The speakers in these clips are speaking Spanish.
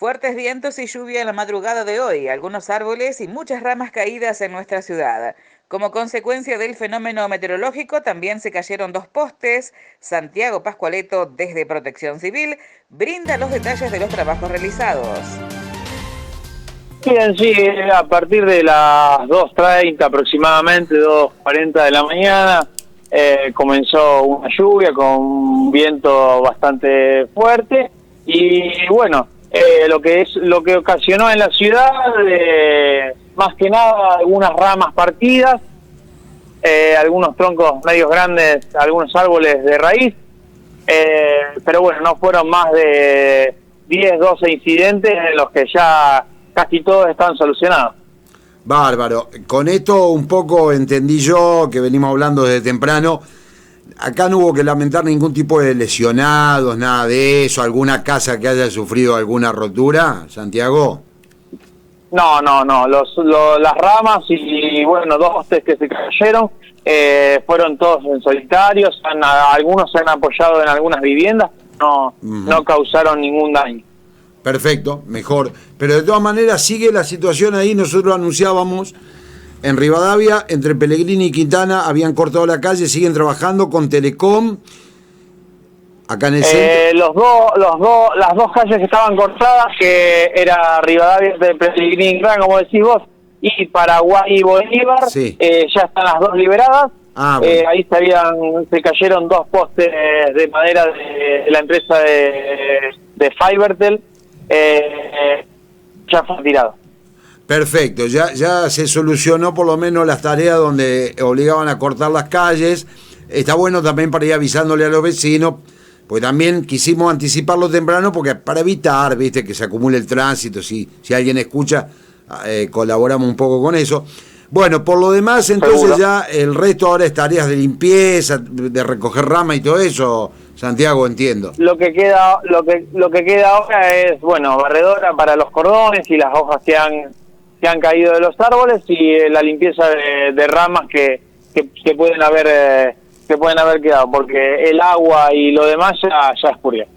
Fuertes vientos y lluvia en la madrugada de hoy, algunos árboles y muchas ramas caídas en nuestra ciudad. Como consecuencia del fenómeno meteorológico, también se cayeron 2 postes. Santiago Pascualeto, desde Protección Civil, brinda los detalles de los trabajos realizados. Bien, sí, a partir de las 2:30 aproximadamente, 2:40 de la mañana, comenzó una lluvia con un viento bastante fuerte y bueno, lo que ocasionó en la ciudad, más que nada algunas ramas partidas, algunos troncos medios grandes, algunos árboles de raíz, pero bueno, no fueron más de 10, 12 incidentes en los que ya casi todos están solucionados. Bárbaro. Con esto un poco entendí yo, que venimos hablando desde temprano, acá no hubo que lamentar ningún tipo de lesionados, nada de eso, alguna casa que haya sufrido alguna rotura, Santiago. No, las ramas y bueno, 2 postes que se cayeron, fueron todos en solitarios, algunos se han apoyado en algunas viviendas, no causaron ningún daño. Perfecto, mejor. Pero de todas maneras sigue la situación ahí. Nosotros anunciábamos en Rivadavia, entre Pellegrini y Quintana, habían cortado la calle, siguen trabajando con Telecom. Acá en el centro. Las dos calles que estaban cortadas, que era Rivadavia de Pellegrini y Quintana, como decís vos, y Paraguay y Bolívar, sí. Ya están las dos liberadas. Bueno. Ahí se cayeron 2 postes de madera de la empresa de Fibertel. Ya fue tirado. Perfecto, ya se solucionó por lo menos las tareas donde obligaban a cortar las calles. Está bueno también para ir avisándole a los vecinos, pues también quisimos anticiparlo temprano porque para evitar, viste, que se acumule el tránsito, si alguien escucha, colaboramos un poco con eso. Bueno, por lo demás, entonces Seguro. ya el resto ahora es tareas de limpieza, de recoger rama y todo eso, Santiago, entiendo. Lo que queda ahora es, bueno, barredora para los cordones y las hojas que han caído de los árboles y la limpieza de ramas que pueden haber quedado, porque el agua y lo demás ya escurrió.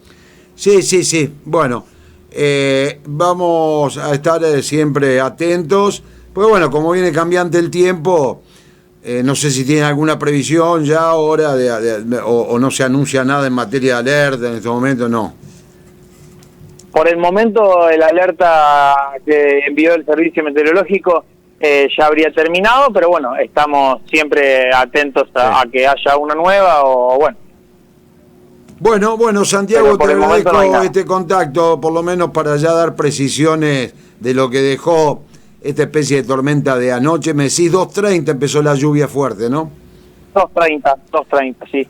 Sí. Bueno, vamos a estar siempre atentos. Pues bueno, como viene cambiante el tiempo, no sé si tienen alguna previsión ya ahora o no se anuncia nada en materia de alerta en este momento, no. Por el momento, el alerta que envió el servicio meteorológico ya habría terminado, pero bueno, estamos siempre atentos a que haya una nueva o bueno. Bueno, Santiago, te agradezco no este contacto, por lo menos para ya dar precisiones de lo que dejó esta especie de tormenta de anoche. Me decís 2:30 empezó la lluvia fuerte, ¿no? 2:30, sí.